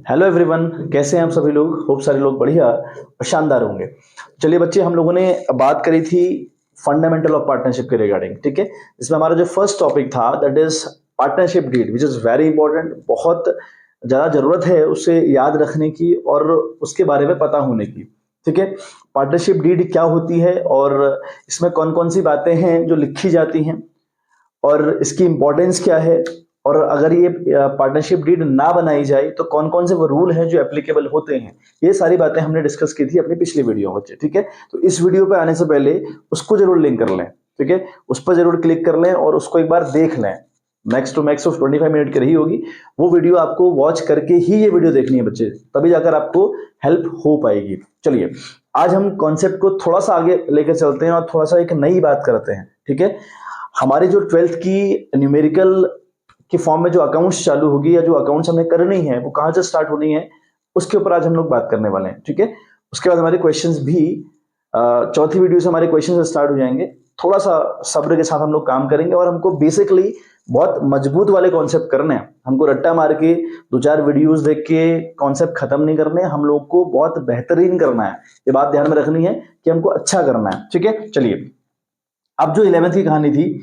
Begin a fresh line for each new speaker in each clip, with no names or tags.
Hello everyone, कैसे हैं आप सभी लोग। होप सारे लोग बढ़िया और शानदार होंगे। चलिए बच्चे, हम लोगों ने बात करी थी फंडामेंटल ऑफ पार्टनरशिप के रिगार्डिंग, ठीक है। इसमें हमारा जो फर्स्ट टॉपिक था that is partnership deed, which is very important. बहुत ज्यादा जरूरत है उसे याद रखने की और उसके बारे में पता होने की, ठीक है। पार्टनरशिप डीड क्या होती है और इसमें कौन कौन सी बातें हैं जो लिखी जाती हैं और इसकी इंपॉर्टेंस क्या है, और अगर ये पार्टनरशिप डीड ना बनाई जाए तो कौन कौन से वो रूल हैं जो एप्लीकेबल होते हैं। ये सारी बातें हमने डिस्कस की थी अपनी पिछली वीडियो में, ठीक है। तो इस वीडियो पे आने से पहले उसको जरूर लिंक कर लें, ठीक है। उस पर जरूर क्लिक कर लें और उसको एक बार देख लें। Max to max of 25 minute की रही होगी वो वीडियो, आपको वॉच करके ही ये वीडियो देखनी है बच्चे, तभी जाकर आपको हेल्प हो पाएगी। चलिए, आज हम कॉन्सेप्ट को थोड़ा सा आगे लेकर चलते हैं और थोड़ा सा एक नई बात करते हैं, ठीक है। हमारी जो 12th की न्यूमेरिकल के फॉर्म में जो अकाउंट्स चालू होगी या जो अकाउंट्स हमें करनी है वो कहाँ से स्टार्ट होनी है, उसके ऊपर आज हम लोग बात करने वाले हैं, ठीक है। उसके बाद हमारे क्वेश्चंस भी चौथी वीडियो से हमारे क्वेश्चन स्टार्ट हो जाएंगे। थोड़ा सा सब्र के साथ हम लोग काम करेंगे और हमको बेसिकली बहुत मजबूत वाले कॉन्सेप्ट करने हैं। हमको रट्टा मार के दो चार वीडियोस देख के कॉन्सेप्ट खत्म नहीं करने, हम लोग को बहुत बेहतरीन करना है। ये बात ध्यान में रखनी है कि हमको अच्छा करना है, ठीक है। चलिए, अब जो 11th की कहानी थी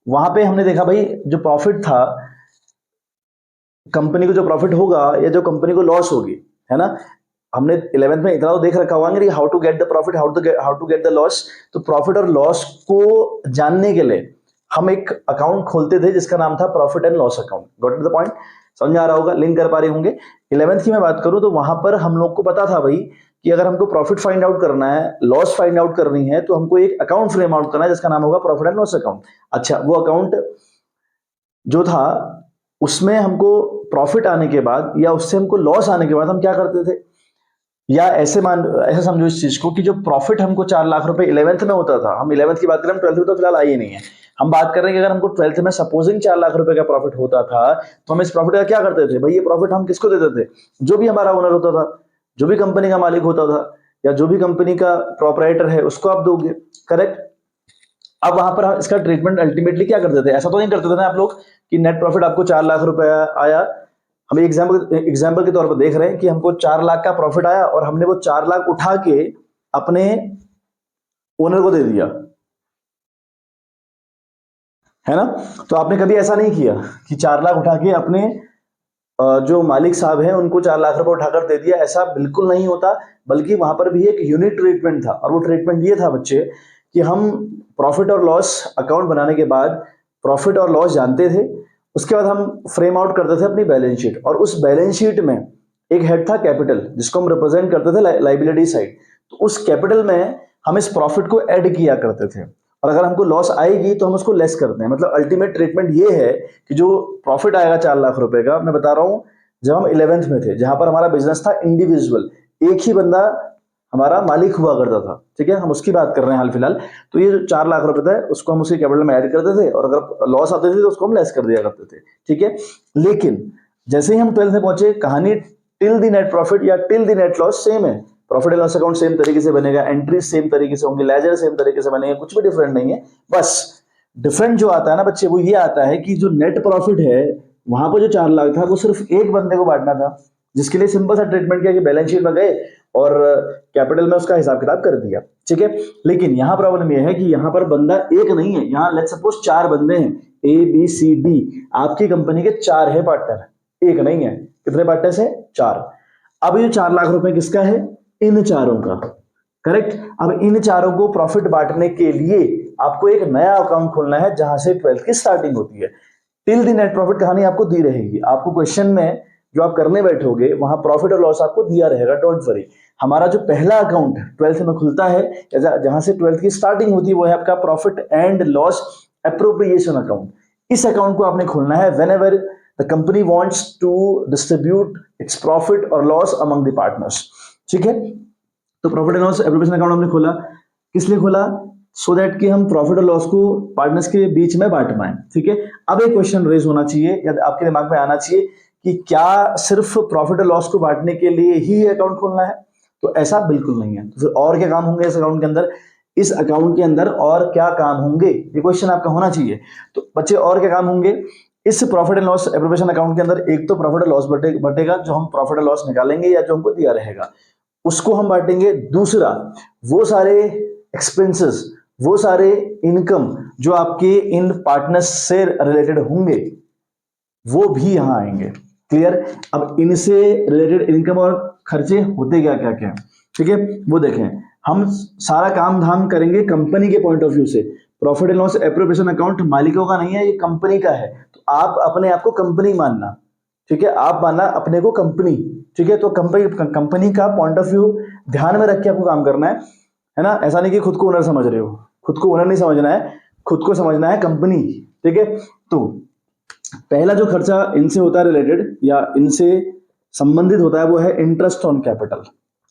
वहां पे हमने देखा भाई, जो प्रॉफिट था, कंपनी को जो प्रॉफिट होगा या जो कंपनी को लॉस होगी, है ना। हमने 11th में इतना तो देख रखा होगा कि how to get the profit, how to get the loss. तो प्रॉफिट और लॉस को जानने के लिए हम एक अकाउंट खोलते थे जिसका नाम था profit and loss account. Got the point? समझ में आ रहा होगा, लिंक कर पा रहे होंगे। 11th की मैं बात करूं तो वहां पर हम लोग को पता था भाई कि अगर हमको प्रॉफिट फाइंड आउट करना है, लॉस फाइंड आउट करनी है, तो हमको एक अकाउंट फ्रेम आउट करना है जिसका नाम होगा प्रॉफिट एंड लॉस अकाउंट। अच्छा, वो अकाउंट जो था उसमें हमको प्रॉफिट आने के बाद या उससे हमको लॉस आने के बाद हम क्या करते थे, या ऐसे समझो इस चीज को कि जो प्रॉफिट हमको 4 लाख रुपए 11th में होता था, हम 11th की बात करें, हम 12th में तो फिलहाल आई ही नहीं है। हम बात कर रहे हैं कि अगर हमको 12th में सपोजिंग 4 लाख रुपए का प्रॉफिट होता था तो हम इस प्रॉफिट का क्या करते थे भाई, ये प्रॉफिट हम किसको देते थे? जो भी हमारा ओनर होता था, जो भी कंपनी का मालिक होता था, या जो भी कंपनी का प्रोपराइटर है उसको आप दोगे, करेक्ट। अब वहां पर इसका ट्रीटमेंट अल्टीमेटली क्या करते थे, ऐसा तो नहीं करते थे ना आप लोग कि नेट प्रॉफिट आपको 4 लाख रुपए आया। हम एग्जाम्पल के तौर पर देख रहे हैं कि हमको 4 लाख का प्रॉफिट आया और हमने वो 4 लाख उठा के अपने ओनर को दे दिया, है ना। तो आपने कभी ऐसा नहीं किया कि 4 लाख उठा के अपने जो मालिक साहब हैं उनको 4 लाख रुपए उठाकर दे दिया, ऐसा बिल्कुल नहीं होता। बल्कि वहां पर भी एक यूनिक ट्रीटमेंट था, और वो ट्रीटमेंट ये था बच्चे कि हम प्रॉफिट और लॉस अकाउंट बनाने के बाद प्रॉफिट और लॉस जानते थे। उसके बाद हम फ्रेम आउट करते थे अपनी बैलेंस शीट, और उस बैलेंस शीट में एक हेड था कैपिटल जिसको हम रिप्रेजेंट करते थे लाइबिलिटी साइड। तो उस कैपिटल में हम इस प्रॉफिट को ऐड किया करते थे, और अगर हमको लॉस आएगी तो हम उसको लेस करते हैं। मतलब अल्टीमेट ट्रीटमेंट ये है कि जो प्रॉफिट आएगा 4 लाख रुपए का, मैं बता रहा हूं, जब हम 11th में थे जहां पर हमारा बिजनेस था इंडिविजुअल, एक ही बंदा हमारा मालिक हुआ करता था, ठीक है, हम उसकी बात कर रहे हैं हाल फिलहाल। तो ये जो 4 लाख रुपए था उसको हम उसी कैपिटल में ऐड करते थे, और अगर लॉस आते थे तो उसको हम लेस कर दिया करते थे, ठीक है। लेकिन जैसे ही हम 12th में पहुंचे, कहानी टिल द नेट प्रॉफिट या till the net loss same है। Profit and loss account same तरीके से बनेगा, एंट्री सेम तरीके से होंगे, लेजर सेम तरीके से बनेंगे, कुछ भी डिफरेंट नहीं है। बस डिफरेंट जो आता है ना बच्चे, वो ये आता है कि जो नेट प्रॉफिट है वहां पर जो 4 लाख था वो सिर्फ एक बंदे को बांटना था, जिसके लिए सिंपल सा ट्रीटमेंट किया कि बैलेंस शीट में गए और कैपिटल में उसका हिसाब किताब कर दिया, ठीक है। लेकिन यहाँ प्रॉब्लम यह है कि यहाँ पर बंदा एक नहीं है, यहाँ लेट्स सपोज 4 बंदे हैं, ABCD, आपकी कंपनी के 4 है पार्टनर, एक नहीं है। कितने पार्टनर्स है? 4। अब ये 4 लाख रुपए किसका है? इन चारों का, करेक्ट। अब इन चारों को प्रॉफिट बांटने के लिए आपको एक नया अकाउंट खोलना है जहां से 12th की स्टार्टिंग होती है। टिल द नेट प्रॉफिट कहानी आपको दी रहेगी, आपको क्वेश्चन में जो आप करने बैठोगे वहां प्रॉफिट और लॉस आपको दिया रहेगा, डोंट वरी। हमारा जो पहला अकाउंट 12th में खुलता है, जहां से 12th की स्टार्टिंग होती है, वो है आपका profit and loss appropriation account. इस अकाउंट को आपने खोलना है whenever the company wants to distribute its profit और लॉस अमंग द पार्टनर्स, ठीक है। तो profit and loss appropriation account हमने खोला, किस लिए खोला? सो दैट कि हम प्रॉफिट और लॉस को पार्टनर्स के बीच में बांट पाए, ठीक है। अब एक क्वेश्चन रेज होना चाहिए या आपके दिमाग में आना चाहिए कि क्या सिर्फ प्रॉफिट और लॉस को बांटने के लिए ही अकाउंट खोलना है? तो ऐसा बिल्कुल नहीं है। तो फिर और क्या काम होंगे इस अकाउंट के अंदर? इस अकाउंट के अंदर और क्या काम होंगे, ये क्वेश्चन आपका होना चाहिए। तो बच्चे और क्या काम होंगे? इस profit and loss appropriation account के अंदर एक तो प्रॉफिट एंड लॉस बटेगा जो हम प्रॉफिट एंड लॉस निकालेंगे या जो हमको दिया रहेगा उसको हम बांटेंगे। दूसरा, वो सारे एक्सपेंसेस, वो सारे इनकम जो आपके इन पार्टनर्स से रिलेटेड होंगे वो भी यहां आएंगे। क्लियर? अब इनसे रिलेटेड इनकम और खर्चे होते क्या क्या क्या, ठीक है, वो देखें। हम सारा काम धाम करेंगे कंपनी के पॉइंट ऑफ व्यू से। Profit and loss appropriation account मालिकों का नहीं है, ये कंपनी का है। तो आप अपने आप को कंपनी मानना, ठीक है, आप मानना अपने को कंपनी, ठीक है। तो कंपनी का पॉइंट ऑफ व्यू ध्यान में रख के आपको काम करना है ना। ऐसा नहीं कि खुद को ओनर समझ रहे हो, खुद को ओनर नहीं समझना है, खुद को समझना है कंपनी, ठीक है। तो पहला जो खर्चा इनसे होता है रिलेटेड या इनसे संबंधित होता है वो है इंटरेस्ट ऑन कैपिटल।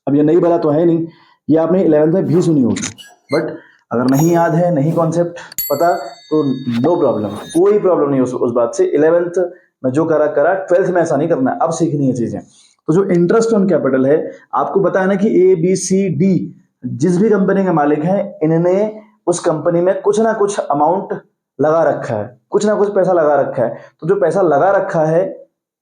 अब ये नई बात तो है नहीं, ये आपने 11th में भी सुनी होगी, बट अगर नहीं याद है, नहीं कॉन्सेप्ट पता, तो नो प्रॉब्लम, कोई प्रॉब्लम नहीं उस बात से। 11th में जो करा 12th में ऐसा नहीं करना है, अब सीखनी है चीजें। तो जो इंटरेस्ट ऑन कैपिटल है, आपको पता है ना कि ABCD जिस भी कंपनी के मालिक हैं, इन्होंने उस कंपनी में कुछ ना कुछ अमाउंट लगा रखा है, कुछ ना कुछ पैसा लगा रखा है। तो जो पैसा लगा रखा है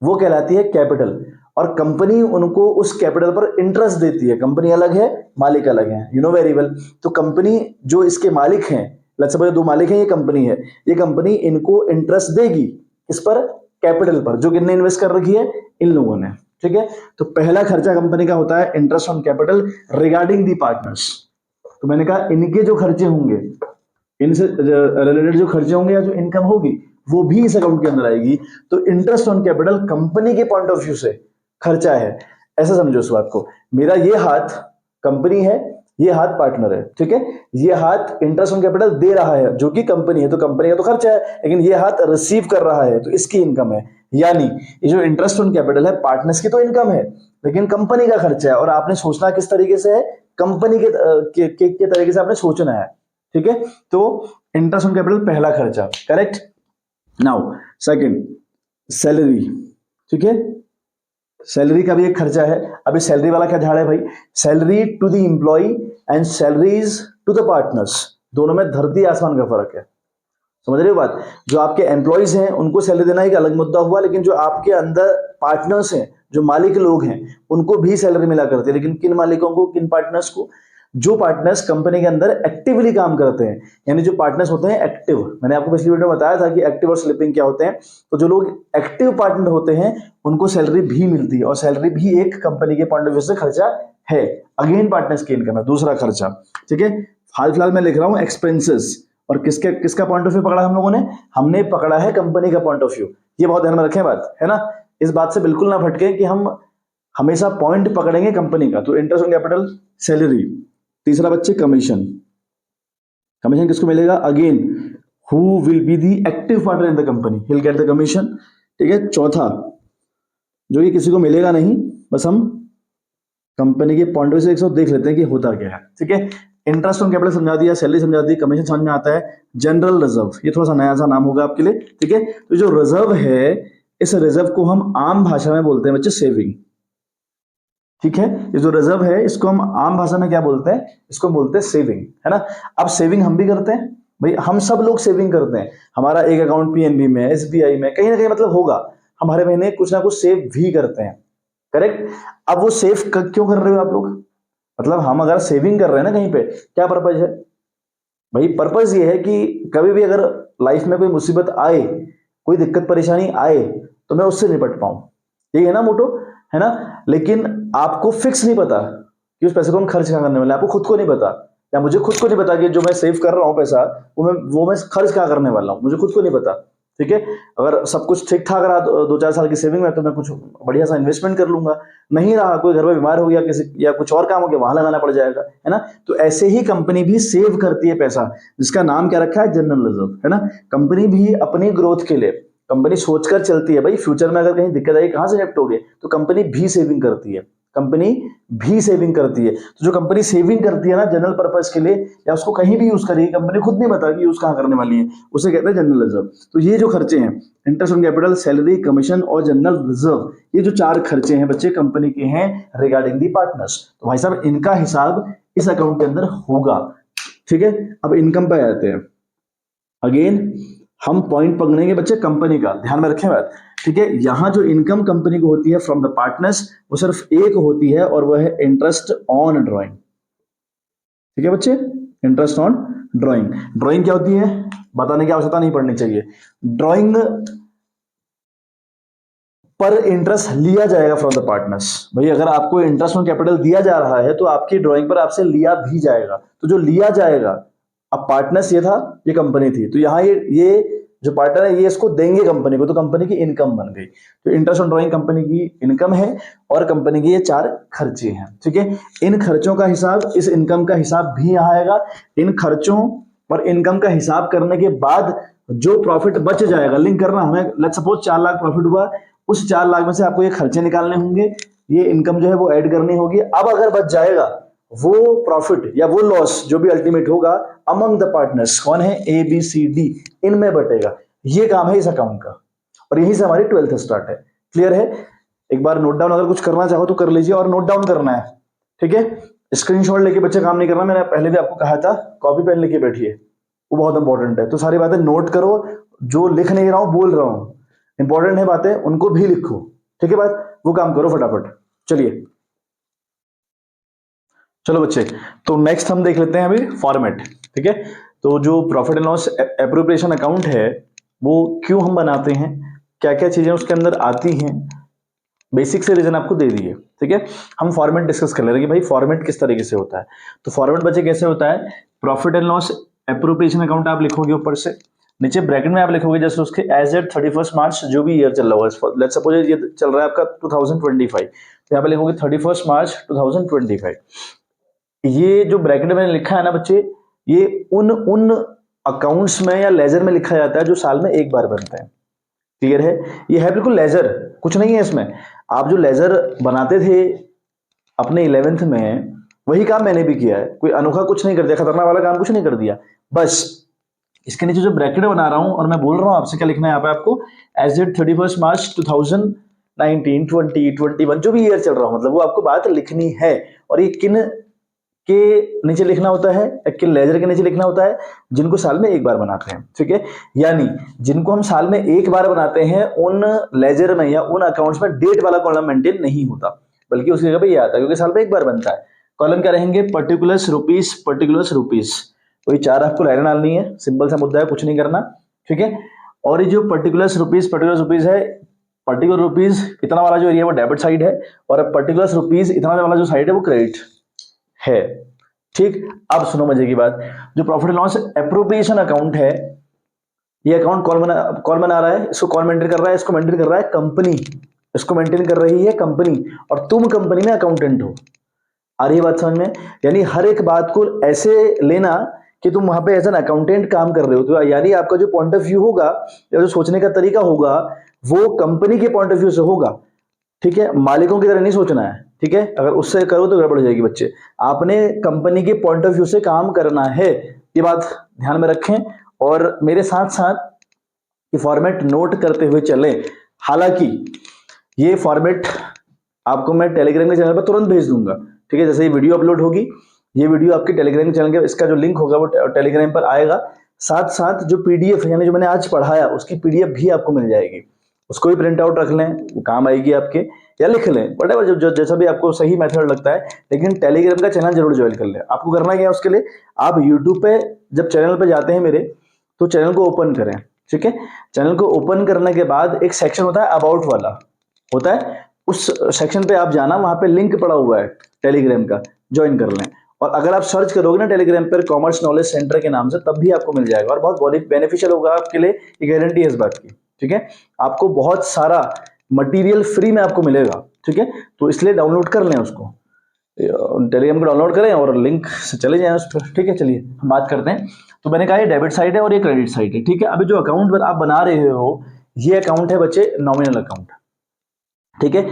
वो कहलाती है कैपिटल, और कंपनी उनको उस कैपिटल पर इंटरेस्ट देती है। कंपनी अलग है, मालिक अलग है, यू नो वेरी वेल। तो कंपनी जो इसके मालिक हैं, लेट्स सपोज 2 मालिक हैं, ये कंपनी है, ये कंपनी इनको इंटरेस्ट देगी इस पर, कैपिटल पर, जो कितने इन्वेस्ट कर रखी है इन लोगों ने, ठीक है। तो पहला खर्चा कंपनी का होता है interest on capital regarding the partners. तो मैंने कहा इनके जो खर्चे होंगे, इनसे रिलेटेड जो खर्चे होंगे या जो इनकम होगी वो भी इस अकाउंट के अंदर आएगी। तो इंटरेस्ट ऑन कैपिटल कंपनी के पॉइंट ऑफ व्यू से खर्चा है, ऐसा समझो इस बात को। मेरा ये हाथ कंपनी है, ये हाथ पार्टनर है, ठीक है। ये हाथ इंटरेस्ट ऑन कैपिटल दे रहा है जो कि कंपनी है, तो कंपनी का तो खर्चा है, लेकिन ये हाथ रिसीव कर रहा है तो इसकी इनकम है। यानी ये जो इंटरेस्ट ऑन कैपिटल है पार्टनर्स की तो इनकम है, लेकिन कंपनी का खर्चा है। और आपने सोचना किस तरीके से है, कंपनी के तरीके से आपने सोचना है, ठीक है। तो इंटरेस्ट ऑन कैपिटल पहला खर्चा, करेक्ट। नाउ सेकंड, सैलरी, ठीक है, सैलरी का भी एक खर्चा है। अभी सैलरी वाला क्या झाड़ है भाई, salary to the employ and salaries to the partners, दोनों में धरती आसमान का फर्क है, समझ रहे हो बात। जो आपके एम्प्लॉयज हैं उनको सैलरी देना एक अलग मुद्दा हुआ, लेकिन जो आपके अंदर पार्टनर्स हैं, जो मालिक लोग हैं, उनको भी सैलरी मिला करती है। लेकिन किन मालिकों को, किन पार्टनर्स को, जो पार्टनर्स कंपनी के अंदर एक्टिवली काम करते हैं, यानी जो पार्टनर्स होते हैं एक्टिव। मैंने आपको पिछली वीडियो में बताया था कि एक्टिव और स्लीपिंग क्या होते हैं। तो जो लोग एक्टिव पार्टनर होते हैं उनको सैलरी भी मिलती है, और सैलरी भी एक कंपनी के पॉइंट ऑफ व्यू से खर्चा है। अगेन पार्टनर्स की इनकम है, दूसरा खर्चा, ठीक है। हाल फिलहाल मैं लिख रहा हूं एक्सपेंसेस, और किसका पॉइंट ऑफ व्यू पकड़ा हम लोगों ने, हमने पकड़ा है कंपनी का पॉइंट ऑफ व्यू। ये बहुत ध्यान में रखें बात, है ना। इस बात से बिल्कुल ना भटके कि हम हमेशा पॉइंट पकड़ेंगे कंपनी का। तो इंटरेस्ट ऑन कैपिटल, सैलरी। तीसरा बच्चे कमीशन, कमीशन किसको मिलेगा, again who will be the active partner in the company, he will get the commission, ठीक है। चौथा, जो कि किसी को मिलेगा नहीं, बस हम कंपनी के पॉइंट ऑफ व्यू से एक सौ देख लेते हैं कि होता क्या है, ठीक है। इंटरेस्ट ऑन कैपिटल समझा दिया, सैलरी समझा दी, कमीशन समझ में आता है। जनरल रिजर्व, ये थोड़ा सा नया सा नाम होगा आपके लिए, ठीक है। तो जो रिजर्व है, इस रिजर्व को हम आम भाषा में बोलते हैं बच्चे सेविंग, ठीक है। ये जो रिजर्व है इसको हम आम भाषा में क्या बोलते हैं, इसको बोलते हैं सेविंग, है ना। अब सेविंग हम भी करते हैं भाई, हम सब लोग सेविंग करते हैं। हमारा एक अकाउंट PNB में, SBI में, कहीं ना कहीं मतलब होगा, हम हर महीने कुछ ना कुछ सेव भी करते हैं, करेक्ट। अब वो सेव क्यों कर रहे हो आप लोग, मतलब हम अगर सेविंग कर रहे हैं ना कहीं पे, क्या पर्पज है भाई, पर्पज ये है कि कभी भी अगर लाइफ में कोई मुसीबत आए, कोई दिक्कत परेशानी आए, तो मैं उससे निपट पाऊं, यही है ना मोटो, है ना। लेकिन आपको फिक्स नहीं पता कि उस पैसे को हम खर्च क्या करने वाले हैं, आपको खुद को नहीं पता, या मुझे खुद को नहीं पता कि जो मैं सेव कर रहा हूं पैसा, वो मैं खर्च क्या करने वाला हूं, मुझे खुद को नहीं पता, ठीक है। अगर सब कुछ ठीक ठाक रहा 2-4 साल की सेविंग में, तो मैं कुछ बढ़िया सा इन्वेस्टमेंट कर लूंगा। नहीं रहा, कोई घर में बीमार हो गया किसी, या कुछ और काम हो गया, वहां लगाना पड़ जाएगा, है ना। तो ऐसे ही कंपनी भी सेव करती है पैसा, जिसका नाम क्या रखा है, जनरल रिजर्व, है ना। कंपनी भी अपनी ग्रोथ के लिए, कंपनी सोचकर चलती है भाई, फ्यूचर में अगर कहीं दिक्कत आई कहां से निपटोगे, तो कंपनी भी सेविंग करती है, कंपनी भी सेविंग करती है। तो जो कंपनी सेविंग करती है ना जनरल पर्पस के लिए, या उसको कहीं भी यूज करेगी, कंपनी खुद नहीं बता कि यूज कहां करने वाली है, उसे कहते हैं जनरल रिजर्व। तो ये जो खर्चे हैं, interest on capital, salary, commission और जनरल रिजर्व, ये जो 4 खर्चे हैं बच्चे कंपनी के हैं रिगार्डिंग दी पार्टनर्स। तो भाई साहब इनका हिसाब इस अकाउंट के अंदर होगा, ठीक है। अब इनकम पे आते हैं। अगेन हम पॉइंट पकड़ेंगे बच्चे कंपनी का, ध्यान में रखें बात, ठीक है। यहां जो इनकम कंपनी को होती है फ्रॉम द पार्टनर्स वो सिर्फ एक होती है और वह है इंटरेस्ट ऑन ड्राइंग, ठीक है बच्चे। इंटरेस्ट ऑन ड्राइंग, ड्राइंग क्या होती है बताने की आवश्यकता नहीं पड़नी चाहिए। ड्राइंग पर इंटरेस्ट लिया जाएगा फ्रॉम द पार्टनर्स। भाई अगर आपको इंटरेस्ट ऑन कैपिटल दिया जा रहा है तो आपकी ड्राइंग पर आपसे लिया भी जाएगा, तो जो लिया जाएगा, अब पार्टनर्स ये था, ये कंपनी थी, तो यहाँ ये जो पार्टनर है ये इसको देंगे कंपनी को, तो कंपनी की इनकम बन गई। तो इंटरेस्ट ऑन ड्राइंग कंपनी की इनकम है और कंपनी की ये 4 खर्चे हैं, ठीक है। इन खर्चों का हिसाब, इस इनकम का हिसाब भी यहाँ आएगा। इन खर्चों और इनकम का हिसाब करने के बाद जो प्रॉफिट बच जाएगा, लिंक करना हमें, लेट्स सपोज 4 लाख प्रॉफिट हुआ, उस 4 लाख में से आपको ये खर्चे निकालने होंगे, ये इनकम जो है वो ऐड करनी होगी। अब अगर बच जाएगा वो प्रॉफिट या वो लॉस जो भी अल्टीमेट होगा अमंग द पार्टनर्स, कौन है, ए बी सी डी, इनमें बटेगा। ये काम है इस अकाउंट का और यहीं से हमारी 12th स्टार्ट है। क्लियर है? एक बार नोट डाउन अगर कुछ करना चाहो तो कर लीजिए, और नोट डाउन करना है, ठीक है। स्क्रीनशॉट लेके बच्चे काम नहीं करना, मैंने पहले भी आपको कहा था कॉपी पेन लेके बैठिए, वो बहुत इंपॉर्टेंट है। तो सारी बातें नोट करो, जो लिख नहीं रहा हूं बोल रहा हूं, इंपॉर्टेंट है बातें, उनको भी लिखो, ठीक है बात, वो काम करो फटाफट। चलिए चलो बच्चे, तो नेक्स्ट हम देख लेते हैं अभी फॉर्मेट, ठीक है। तो जो profit and loss appropriation account है वो क्यों हम बनाते हैं, क्या क्या चीजें उसके अंदर आती हैं, बेसिक से रीजन आपको दे दिए, ठीक है। हम फॉर्मेट डिस्कस कर ले रहे हैं कि भाई फॉर्मेट किस तरीके से होता है। तो फॉर्मेट बच्चे कैसे होता है, profit and loss appropriation account आप लिखोगे ऊपर से, नीचे ब्रैकेट में आप लिखोगे जैसे उसके एज एट 31 मार्च, जो भी ईयर चल रहा होगा, लेट्स सपोज ये चल रहा है आपका 2025, तो यहाँ पे लिखोगे 31 मार्च 2025। ये जो ब्रैकेट में मैंने लिखा है ना बच्चे, ये उन अकाउंट्स में या लेजर में लिखा जाता है जो साल में एक बार बनते हैं। क्लियर है? ये है बिल्कुल लेजर, कुछ नहीं है इसमें। आप जो लेजर बनाते थे अपने 11th में, वही काम मैंने भी किया है, कोई अनोखा कुछ नहीं कर दिया, खतरनाक वाला काम कुछ नहीं कर दिया। बस इसके नीचे जो ब्रैकेट बना रहा हूं और मैं बोल रहा हूं आपसे क्या लिखना है यहाँ पे आपको, एज एट 31 मार्च 2019, 20, 21, जो भी ईयर चल रहा हो, मतलब वो आपको बात लिखनी है। और ये किन के नीचे लिखना होता है, किन लेजर के नीचे लिखना होता है, जिनको साल में एक बार बनाते हैं, ठीक है। यानी जिनको हम साल में एक बार बनाते हैं उन लेजर में या उन अकाउंट्स में डेट वाला कॉलम मेंटेन नहीं होता, बल्कि उसकी जगह पे ये आता है, क्योंकि साल में एक बार बनता है। कॉलम क्या रहेंगे, पर्टिकुलर्स रुपीस, पर्टिकुलर्स रुपीस, वही 4 आपको लाइन डालनी है, सिंपल सा मुद्दा है, कुछ नहीं करना, ठीक है। और ये जो पर्टिकुलर्स रुपीस है, पर्टिकुलर रुपीज इतना वाला जो एरिया वो डेबिट साइड है, और पर्टिकुलर्स रुपीज इतना वाला जो साइड है वो क्रेडिट है, ठीक। अब सुनो मजे की बात, जो profit and loss appropriation account है, ये अकाउंट कौन बना रहा है, इसको कौन मेंटेन कर रहा है, इसको मेंटेन कर रहा है कंपनी, इसको मेंटेन कर रही है कंपनी, और तुम कंपनी में अकाउंटेंट हो। आ रही है बात समझ में? यानी हर एक बात को ऐसे लेना कि तुम वहां पे एज एन अकाउंटेंट काम कर रहे हो, तो यानी आपका जो पॉइंट ऑफ व्यू होगा या जो सोचने का तरीका होगा वो कंपनी के पॉइंट ऑफ व्यू से होगा, ठीक है। मालिकों की तरह नहीं सोचना है, ठीक है। अगर उससे करो तो गड़बड़ हो जाएगी बच्चे, आपने कंपनी के पॉइंट ऑफ व्यू से काम करना है, ये बात ध्यान में रखें। और मेरे साथ साथ ये फॉर्मेट नोट करते हुए चलें। हालांकि ये फॉर्मेट आपको मैं टेलीग्राम के चैनल पर तुरंत भेज दूंगा, ठीक है। जैसे ये वीडियो अपलोड होगी, ये वीडियो आपके टेलीग्राम चैनल के, इसका जो लिंक होगा वो टेलीग्राम पर आएगा। साथ साथ जो पीडीएफ यानी जो मैंने आज पढ़ाया उसकी पीडीएफ भी आपको मिल जाएगी, उसको भी प्रिंट आउट रख लें, वो काम आएगी आपके, या लिख लें, वटेवर जो जैसा भी आपको सही मेथड लगता है। लेकिन टेलीग्राम का चैनल जरूर ज्वाइन कर लें। आपको करना क्या है उसके लिए, आप यूट्यूब पे जब चैनल पे जाते हैं मेरे, तो चैनल को ओपन करें, ठीक है। चैनल को ओपन करने के बाद एक सेक्शन होता है अबाउट वाला होता है, उस सेक्शन पे आप जाना, वहां पे लिंक पड़ा हुआ है टेलीग्राम का, ज्वाइन कर लें। और अगर आप सर्च करोगे ना टेलीग्राम पर कॉमर्स नॉलेज सेंटर के नाम से, तब भी आपको मिल जाएगा और बहुत बेनिफिशियल होगा आपके लिए, ये गारंटी है इस बात की, ठीक है। आपको बहुत सारा मटेरियल फ्री में आपको मिलेगा, ठीक है। तो इसलिए डाउनलोड कर लें उसको, टेलीग्राम को डाउनलोड करें और लिंक से चले जाएं उस पर, ठीक है। चलिए हम बात करते हैं। तो मैंने कहा ये डेबिट साइड है और ये क्रेडिट साइड है, ठीक है। अभी जो अकाउंट आप बना रहे हो, ये अकाउंट है बच्चे नॉमिनल अकाउंट, ठीक है।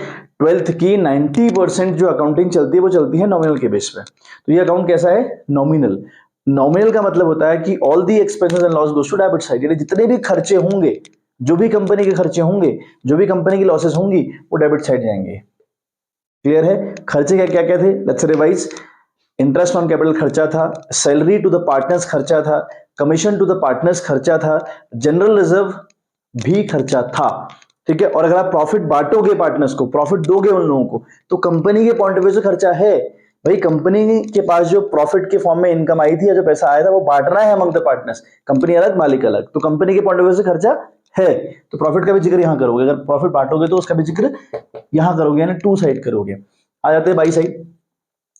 12th की 90% जो अकाउंटिंग चलती है वो चलती है नॉमिनल के बेस पे। तो ये अकाउंट कैसा है, नॉमिनल। नॉमिनल का मतलब होता है कि all the expenses and loss goes to debit side, यानी जितने भी खर्चे होंगे, जो भी कंपनी के खर्चे होंगे, जो भी कंपनी की लॉसेस होंगी, वो डेबिट साइड जाएंगे। क्लियर है? खर्चे क्या क्या क्या थे, let's revise. Interest on capital खर्चा था, सैलरी टू द पार्टनर्स खर्चा था, कमीशन टू द पार्टनर्स खर्चा था, जनरल रिजर्व भी खर्चा था, ठीक है। और अगर आप प्रॉफिट बांटोगे पार्टनर्स को, प्रॉफिट दोगे उन लोगों को, तो कंपनी के पॉइंट ऑफ व्यू से खर्चा है भाई। कंपनी के पास जो प्रॉफिट के फॉर्म में इनकम आई थी या जो पैसा आया था वो बांटना है अमंग द पार्टनर्स, कंपनी अलग मालिक अलग, तो कंपनी के पॉइंट ऑफ व्यू से खर्चा है, तो प्रॉफिट का भी जिक्र यहां करोगे। अगर प्रॉफिट बांटोगे तो उसका भी जिक्र यहां करोगे, यानी टू साइड करोगे। आ जाते हैं बाई साइड,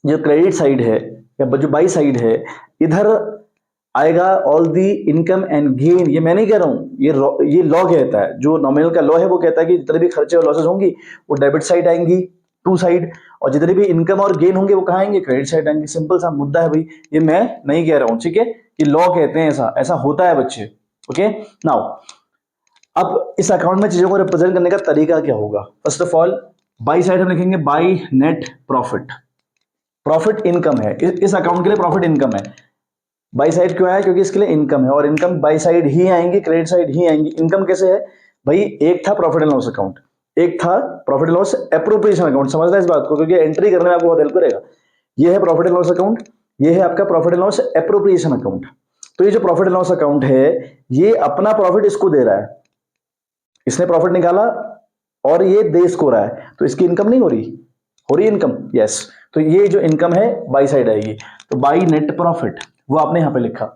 जो क्रेडिट साइड है या जो बाई साइड है, इधर आएगा all the income and gain. ये मैं नहीं कह रहा हूं, ये लॉ कहता है, जो नॉमिनल का लॉ है वो कहता है कि जितने भी खर्चे और लॉसेस होंगी वो डेबिट साइड आएंगी, टू साइड, और जितने भी इनकम और गेन होंगे वो कहाँ आएंगे, क्रेडिट साइड आएंगे। सिंपल सा मुद्दा है भाई, ये मैं नहीं कह रहा हूं, ठीक है। ये लॉ कहते हैं, ऐसा ऐसा होता है बच्चे, ओके। नाउ अब इस अकाउंट में चीजों को रिप्रेजेंट करने का तरीका क्या होगा। First of all by side हम लिखेंगे by net profit. Profit income है, इस अकाउंट के लिए प्रॉफिट इनकम है। बाई साइड क्यों आया, क्योंकि इसके लिए इनकम है, और इनकम बाई साइड ही आएंगी, क्रेडिट साइड ही आएंगी। इनकम कैसे है भाई, एक था प्रॉफिट एंड लॉस अकाउंट, एक था profit and loss appropriation account. समझना इस बात को, क्योंकि एंट्री करने में आपको बहुत हेल्प करेगा। ये है प्रॉफिट एंड लॉस अकाउंट, ये है आपका profit and loss appropriation account. तो ये जो प्रॉफिट एंड लॉस अकाउंट है, ये अपना प्रॉफिट इसको दे रहा है, इसने प्रॉफिट निकाला और ये दे इसको रहा है, तो इसकी इनकम नहीं हो रही इनकम, यस। तो ये जो इनकम है बाई साइड आएगी, तो बाई नेट प्रॉफिट वो आपने यहां पे लिखा,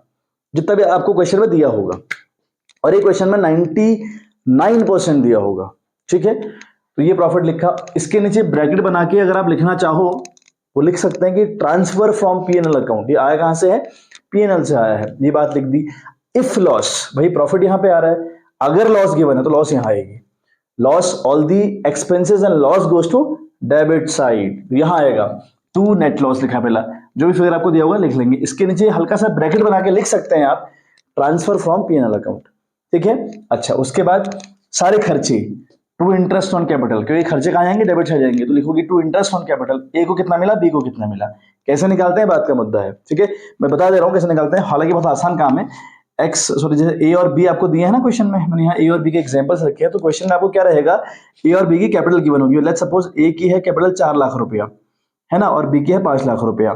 जितना भी आपको क्वेश्चन में दिया होगा, और ये क्वेश्चन में 99% दिया होगा, ठीक है। तो ये प्रॉफिट लिखा, इसके नीचे ब्रैकेट बना के अगर आप लिखना चाहो वो लिख सकते हैं कि ट्रांसफर फ्रॉम पीएनएल अकाउंट। ये आया कहां से है, पीएनएल से आया है, ये बात लिख दी। इफ लॉस, भाई प्रॉफिट यहां पे आ रहा है, अगर लॉस गिवन है तो लॉस यहां आएगी, loss all the expenses and loss goes to debit side, यहां आएगा। टू नेट लॉस लिखा पहला, जो भी फिगर आपको दिया होगा लिख लेंगे। इसके नीचे हल्का सा ब्रैकेट बना के लिख सकते हैं आप ट्रांसफर फ्रॉम पीएनएल अकाउंट, ठीक है। अच्छा, उसके बाद सारे खर्चे टू इंटरेस्ट ऑन कैपिटल, क्योंकि खर्चे कहां जाएंगे, डेबिट साइड जाएंगे, तो लिखोगे टू इंटरेस्ट ऑन कैपिटल। ए को कितना मिला, बी को कितना मिला, कैसे निकालते हैं बात का मुद्दा है, ठीक है। मैं बता दे रहा हूं कैसे निकालते हैं, हालांकि बहुत आसान काम है। एक्स सॉरी, जैसे ए और बी आपको दिए हैं ना क्वेश्चन में, मैंने यहाँ ए और बी के एग्जांपल्स रखे हैं, तो क्वेश्चन में आपको क्या रहेगा, ए और बी की कैपिटल गिवन होगी। लेट्स सपोज ए की है कैपिटल 4 लाख रुपया, है ना, और बी की है 5 लाख रुपया,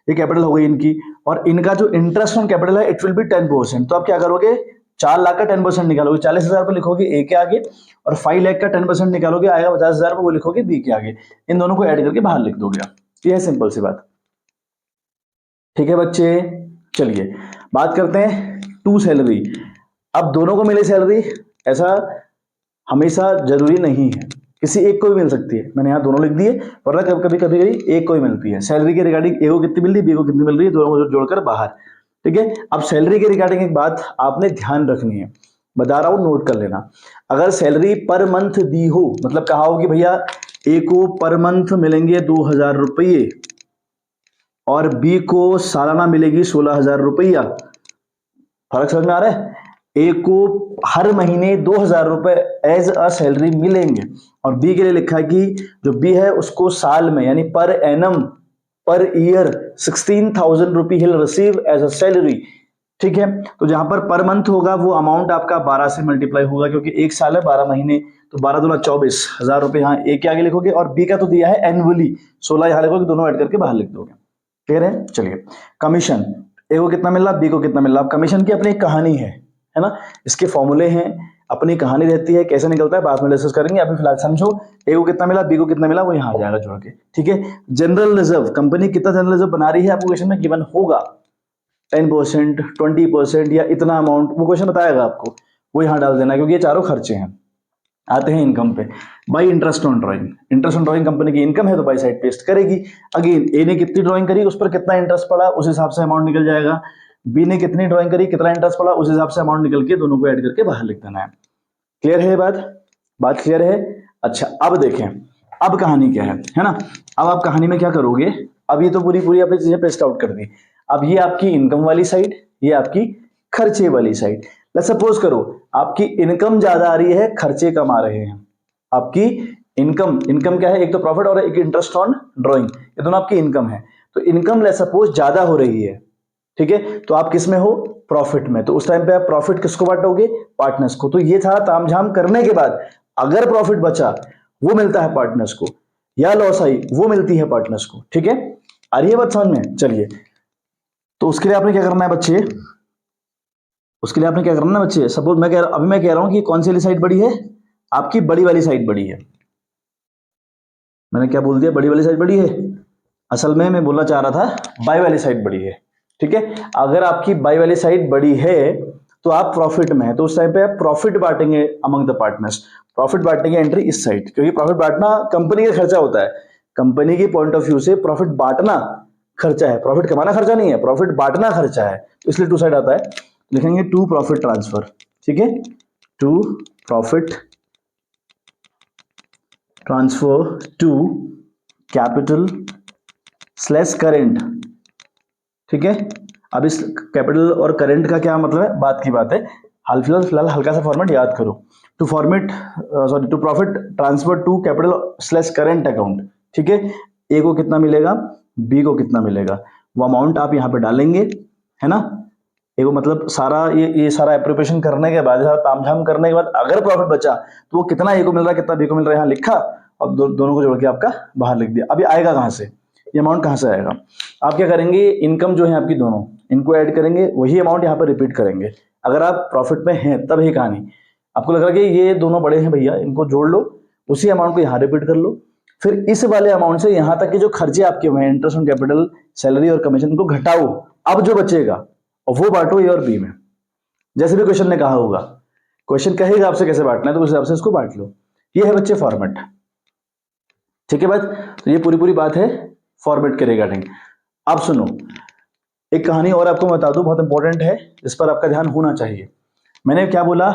ये कैपिटल हो गई इनकी, और इनका जो इंटरेस्ट ऑन कैपिटल है इट विल बी 10%। तो आप क्या करोगे, 4 लाख का 10% निकालोगे, 40,000 रुपए लिखोगे ए के आगे, और 5 लाख का 10% निकालोगे, आएगा 50,000 रुपए, वो लिखोगे बी के आगे। इन दोनों को ऐड करके बाहर लिख दोगे आप। ये है सिंपल सी बात, ठीक है बच्चे। चलिए बात करते हैं टू सैलरी। अब दोनों को मिले सैलरी, ऐसा हमेशा जरूरी नहीं है, किसी एक को भी मिल सकती है। मैंने यहाँ दोनों लिख दिए, वरना कभी कभी एक को ही मिलती है। सैलरी के रिगार्डिंग ए को कितनी मिल रही है, बी को कितनी मिल रही है, दोनों को जोड़कर बाहर, ठीक है। अब सैलरी के रिगार्डिंग एक बात आपने ध्यान रखनी है, बता रहा हूं, नोट कर लेना। अगर सैलरी पर मंथ दी हो, मतलब कहा हो कि भैया ए को पर मंथ मिलेंगे 2,000 रुपये और बी को सालाना मिलेगी 16,000 रुपया, फर्क समझ में आ रहा है। ए को हर महीने 2,000 रुपए एज अ सैलरी मिलेंगे, और बी के लिए लिखा है कि जो बी है उसको साल में, यानी per annum, per year 16,000 rupee he'll receive as a salary, ठीक है। तो जहां पर मंथ होगा वो अमाउंट आपका 12 से मल्टीप्लाई होगा, क्योंकि एक साल है 12 महीने, तो 12 दूना 24,000 रुपए यहाँ ए के आगे लिखोगे, और बी का तो दिया है एनुअली 16 यहाँ लिखोगे, दोनों ऐड करके बाहर लिख दोगे, क्लियर है। चलिए कमीशन, ए को कितना मिल रहा, बी को कितना मिल रहा। कमीशन की अपनी एक कहानी है ना, इसके फॉर्मूले हैं, अपनी कहानी रहती है, कैसे निकलता है बाद में डिस्कस करेंगे। अभी फिलहाल समझो, ए को कितना मिला, बी को कितना मिला, वो यहाँ आ जाएगा जोड़ के, ठीक है। जनरल रिजर्व, कंपनी कितना जनरल रिजर्व बना रही है आपको क्वेश्चन में गिवन होगा, 10%, 20% या इतना अमाउंट, वो क्वेश्चन बताएगा आपको, वो यहाँ डाल देना, क्योंकि ये चारों खर्चे हैं। आते हैं इनकम पे, by interest on drawing. Interest on drawing company की इनकम है, तो बाई साइड पेस्ट करेगी। अगेन ए ने कितनी ड्राइंग करी, उस पर कितना इंटरेस्ट पड़ा, उस हिसाब से अमाउंट निकल जाएगा। बी ने कितनी ड्राइंग करी, कितना इंटरेस्ट पड़ा, उस हिसाब से अमाउंट निकल के दोनों को ऐड करके बाहर लिख देना है। क्लियर है बात क्लियर है। अच्छा अब देखें, अब कहानी क्या है ना। अब आप कहानी में क्या करोगे, अब ये तो पूरी आपने चीजें पेस्ट आउट कर दी। अब ये आपकी इनकम वाली साइड, ये आपकी खर्चे वाली साइड। लेट्स सपोज करो आपकी इनकम ज्यादा आ रही है, खर्चे कम आ रहे हैं। आपकी इनकम क्या है, एक तो प्रॉफिट और एक इंटरेस्ट ऑन ड्राइंग, ये दोनों आपकी इनकम है। तो इनकम लेट्स सपोज ज्यादा हो रही है, ठीक है, तो आप किस में हो, प्रॉफिट में। तो उस टाइम पे आप प्रॉफिट किसको बांटोगे, पार्टनर्स को। तो ये था तामझाम करने के बाद अगर प्रॉफिट बचा वो मिलता है पार्टनर्स को, या लॉस आई वो मिलती है पार्टनर्स को, ठीक है। आ रही है बात समझ में। चलिए तो उसके लिए आपने क्या करना है बच्चे, उसके लिए आपने क्या करना ना बच्चे, सपोज अभी मैं कह रहा हूं कि कौन सी वाली साइड बड़ी है, आपकी बड़ी वाली साइड बड़ी है। मैंने क्या बोल दिया, बड़ी वाली साइड बड़ी है। असल में मैं बोलना चाह रहा था बाई वाली साइड बड़ी है। ठीक है, अगर आपकी बाई वाली साइड बड़ी है तो आप प्रॉफिट में है, तो उस टाइम पे आप प्रॉफिट बांटेंगे अमंग द पार्टनर्स। प्रॉफिट बांटेंगे एंट्री इस साइड, क्योंकि प्रॉफिट बांटना कंपनी का खर्चा होता है। कंपनी के पॉइंट ऑफ व्यू से प्रॉफिट बांटना खर्चा है, प्रॉफिट कमाना खर्चा नहीं है, प्रॉफिट बांटना खर्चा है, तो इसलिए टू साइड आता है। लिखेंगे टू प्रॉफिट ट्रांसफर। ठीक है, to profit transfer to capital slash current. ठीक है, अब इस कैपिटल और करंट का क्या मतलब है, बात की बात है। हाल फिलहाल हल्का सा फॉर्मेट याद करो। To profit transfer to capital slash current account. ठीक है, ए को कितना मिलेगा, बी को कितना मिलेगा, वो अमाउंट आप यहाँ पे डालेंगे, है ना। ए को मतलब सारा ये सारा एप्रोप्रिएशन करने के बाद, सारा तामझाम करने के बाद अगर प्रॉफिट बचा तो वो कितना ए को मिल रहा है, कितना बी को मिल रहा है, यहाँ लिखा और दोनों को जोड़ के आपका बाहर लिख दिया। अभी आएगा कहाँ से, ये अमाउंट कहाँ से आएगा, आप क्या करेंगे, इनकम जो है आपकी दोनों, इनको ऐड करेंगे, वही अमाउंट यहाँ पर रिपीट करेंगे। अगर आप प्रॉफिट में हैं तब ही कहानी, आपको लग रहा है कि ये दोनों बड़े हैं भैया, इनको जोड़ लो, उसी अमाउंट को यहाँ रिपीट कर लो। फिर इस वाले अमाउंट से यहाँ तक के जो खर्चे आपके हुए हैं, इंटरेस्ट ऑन कैपिटल, सैलरी और कमीशन, को घटाओ। अब जो बचेगा और वो बांटो ए और बी में, जैसे भी क्वेश्चन ने कहा होगा। क्वेश्चन कहेगा आपसे कैसे बांटना है, तो उस हिसाब से इसको बांट लो। ये है बच्चे फॉर्मेट। ठीक है बात, तो ये पूरी बात है फॉर्मेट के रिगार्डिंग। अब सुनो, एक कहानी और आपको बता दूं, बहुत इंपॉर्टेंट है, इस पर आपका ध्यान होना चाहिए। मैंने क्या बोला,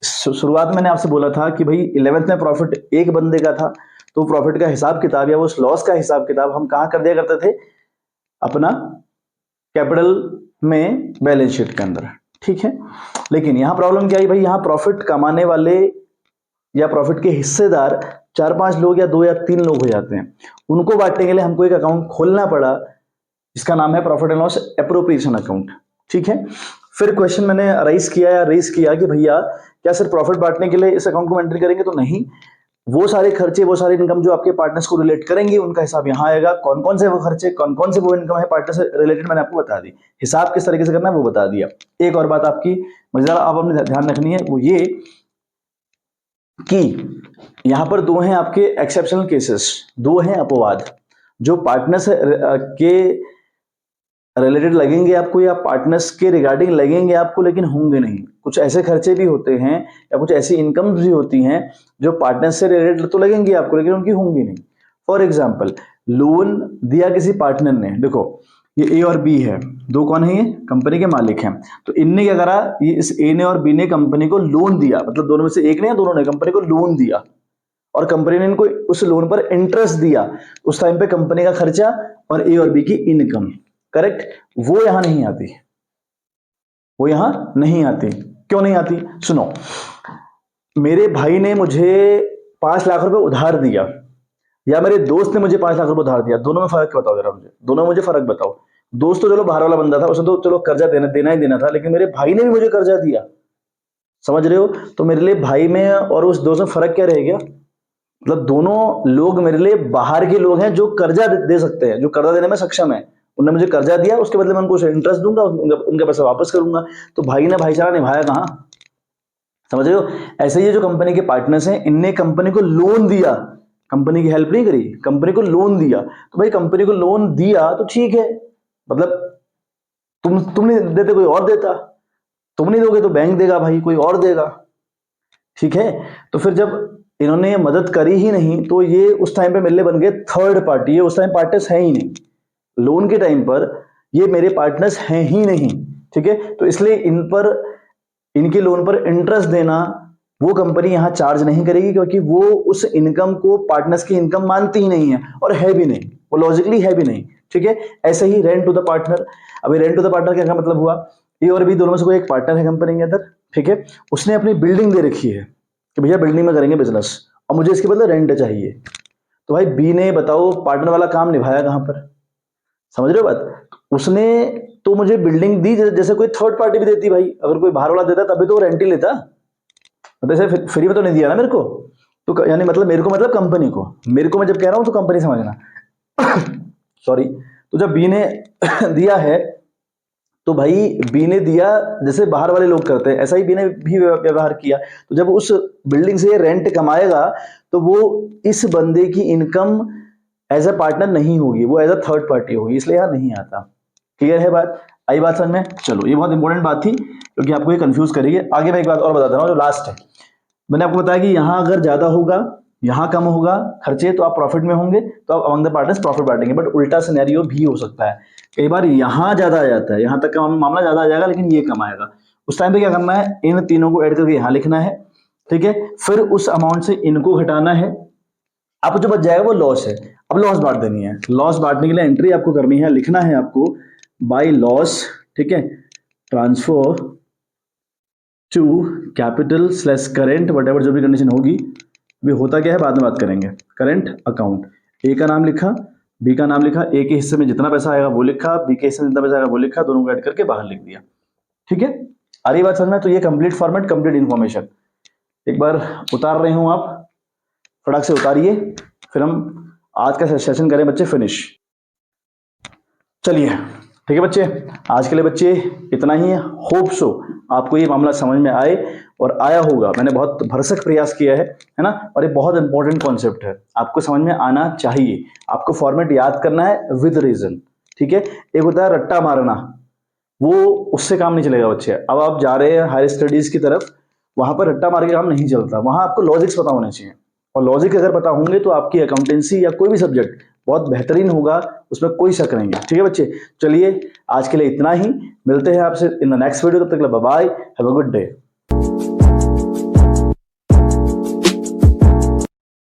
शुरुआत में मैंने आपसे बोला था कि भाई 11th में प्रॉफिट एक बंदे का था, तो प्रॉफिट का हिसाब किताब या उस लॉस का हिसाब किताब हम कहाँ कर दिया करते थे, अपना कैपिटल में, बैलेंस शीट के अंदर। ठीक है, लेकिन यहां प्रॉब्लम क्या आई भाई, यहां प्रॉफिट कमाने वाले या प्रॉफिट के हिस्सेदार 4-5 लोग या 2 या 3 लोग हो जाते हैं। उनको बांटने के लिए हमको एक अकाउंट खोलना पड़ा, इसका नाम है profit and loss appropriation account. ठीक है, फिर क्वेश्चन मैंने रेस किया कि भैया क्या सिर्फ प्रॉफिट बांटने के लिए इस अकाउंट को एंट्री करेंगे, तो नहीं, वो सारे खर्चे, वो सारी इनकम जो आपके पार्टनर्स को रिलेट करेंगे, उनका हिसाब यहाँ आएगा। कौन कौन से वो खर्चे, कौन कौन से वो इनकम है पार्टनर से रिलेटेड, मैंने आपको बता दी। हिसाब किस तरीके से करना है वो बता दिया। एक और बात आपकी मजेदार आप अपने ध्यान रखनी है, वो ये कि यहां पर दो हैं आपके एक्सेप्शनल केसेस, दो हैं अपवाद, जो पार्टनर्स के रिलेटेड लगेंगे आपको या पार्टनर्स के रिगार्डिंग लगेंगे आपको, लेकिन होंगे नहीं। कुछ ऐसे खर्चे भी होते हैं या कुछ ऐसी इनकम भी होती हैं जो पार्टनर्स से रिलेटेड तो लगेंगी आपको, लेकिन उनकी होंगी नहीं। फॉर एग्जाम्पल, लोन दिया किसी पार्टनर ने, देखो ये ए और बी है, दो कौन है, ये कंपनी के मालिक हैं। तो इनने क्या करा, ये इस ए ने और बी ने कंपनी को लोन दिया, मतलब दोनों में से एक ने या दोनों ने कंपनी को लोन दिया, और कंपनी ने इनको उस लोन पर इंटरेस्ट दिया। उस टाइम पे कंपनी का खर्चा और ए और बी की इनकम, करेक्ट, वो यहां नहीं आती, वो यहां नहीं आती। क्यों नहीं आती, सुनो, मेरे भाई ने मुझे 5 लाख रुपए उधार दिया, या मेरे दोस्त ने मुझे 5 लाख रुपए उधार दिया, दोनों में फर्क बताओ जरा मुझे, दोनों में मुझे फर्क बताओ। दोस्त तो चलो बाहर वाला बंदा था, उसे तो चलो कर्जा देना ही देना था, लेकिन मेरे भाई ने भी मुझे कर्जा दिया, समझ रहे हो। तो मेरे लिए भाई में और उस दोस्त में फर्क क्या रह गया, मतलब दोनों लोग मेरे लिए बाहर के लोग हैं जो कर्जा दे सकते हैं, जो कर्जा देने में सक्षम है। उन्होंने मुझे कर्जा दिया, उसके बदले में उनको इंटरेस्ट दूंगा, उनके पैसे वापस करूंगा। तो भाई ने भाईचारा निभाया कहाँ, समझ रहे हो। ऐसे ही जो कंपनी के पार्टनर्स हैं, इनने कंपनी को लोन दिया, कंपनी की हेल्प नहीं करी, कंपनी को लोन दिया। तो भाई कंपनी को लोन दिया तो ठीक है, मतलब तुम नहीं देते कोई और देता, तुम नहीं दोगे तो बैंक देगा भाई, कोई और देगा। ठीक है, तो फिर जब इन्होंने मदद करी ही नहीं, तो ये उस टाइम पे मिलने बन गए थर्ड पार्टी। ये उस टाइम पार्टनर्स हैं ही नहीं, लोन के टाइम पर ये मेरे पार्टनर्स हैं ही नहीं। ठीक है, तो इसलिए इन पर, इनके लोन पर इंटरेस्ट देना वो कंपनी यहां चार्ज नहीं करेगी, क्योंकि वो उस इनकम को पार्टनर्स की इनकम मानती ही नहीं है, और है भी नहीं, वो लॉजिकली है भी नहीं। ठीक है, ऐसे ही रेंट टू द पार्टनर। अभी रेंट टू द पार्टनर क्या मतलब हुआ, ए और बी दोनों में से कोई एक पार्टनर है कंपनी के अंदर, ठीक है, उसने अपनी बिल्डिंग दे रखी है कि भैया बिल्डिंग में करेंगे बिजनेस, और मुझे इसके बदले रेंट चाहिए। तो भाई बी ने, बताओ, पार्टनर वाला काम निभाया कहां पर, समझ रहे हो बात। उसने तो मुझे बिल्डिंग दी, जैसे कोई थर्ड पार्टी भी देती भाई, अगर कोई बाहर वाला देता तभी तो रेंट ही लेता, जैसे फ्री में तो नहीं दिया ना मेरे को। तो यानी मतलब मेरे को, मतलब कंपनी को, मेरे को मैं जब कह रहा हूं तो कंपनी समझना सॉरी। तो जब बी ने दिया है तो भाई बी ने दिया जैसे बाहर वाले लोग करते हैं, ऐसा ही बी ने भी व्यवहार किया। तो जब उस बिल्डिंग से रेंट कमाएगा तो वो इस बंदे की इनकम एज अ पार्टनर नहीं होगी, वो एज अ थर्ड पार्टी होगी, इसलिए यहाँ नहीं आता। क्लियर है बात? आई बात समझ में? चलो, ये बहुत इंपॉर्टेंट बात थी क्योंकि आपको ये कंफ्यूज करेगी। आगे मैं एक बात और बताता हूँ जो लास्ट है। मैंने आपको बताया कि यहाँ अगर ज्यादा होगा, यहाँ कम होगा खर्चे, तो आप प्रॉफिट में होंगे, तो आप अमंग द पार्टनर्स प्रॉफिट बांटेंगे। बट उल्टा सिनेरियो भी हो सकता है, कई बार यहाँ ज्यादा आ जाता है, यहाँ तक का मामला ज्यादा आ जाएगा लेकिन ये कम आएगा। उस टाइम पे क्या करना है, इन तीनों को ऐड करके यहाँ लिखना है, ठीक है। फिर उस अमाउंट से इनको घटाना है, अब जो बच जाएगा वो लॉस है। अब लॉस बांट देनी है। लॉस बांटने के लिए एंट्री आपको करनी है, लिखना है आपको बाय लॉस, ठीक है, transfer to capital slash current, whatever जो भी कंडीशन होगी। भी होता क्या है बाद में बात करेंगे। करंट अकाउंट, ए का नाम लिखा, बी का नाम लिखा, ए के हिस्से में जितना पैसा आएगा वो लिखा, बी के हिस्से में जितना पैसा आएगा वो लिखा, दोनों को ऐड करके बाहर लिख दिया। ठीक है, आ रही बात समझ में? तो ये कंप्लीट फॉर्मेट, कंप्लीट इन्फॉर्मेशन। एक बार उतार रहे हो आप, फटाक से उतारिए, फिर हम आज का सेशन करें बच्चे फिनिश। चलिए ठीक है बच्चे, आज के लिए बच्चे इतना ही है। होप सो आपको ये मामला समझ में आए और आया होगा। मैंने बहुत भरसक प्रयास किया है ना, और ये बहुत इंपॉर्टेंट कॉन्सेप्ट है, आपको समझ में आना चाहिए। आपको फॉर्मेट याद करना है विद रीजन, ठीक है। एक होता है रट्टा मारना, वो उससे काम नहीं चलेगा बच्चे। अब आप जा रहे हैं हायर स्टडीज की तरफ, वहां पर रट्टा मार के काम नहीं चलता, वहां आपको लॉजिक्स पता होने चाहिए, और लॉजिक अगर पता होंगे तो आपकी अकाउंटेंसी या कोई भी सब्जेक्ट बहुत बेहतरीन होगा, उसमें कोई शक नहीं है। ठीक है बच्चे, चलिए आज के लिए इतना ही, मिलते हैं आपसे इन द नेक्स्ट वीडियो। तब तक bye, have a good day.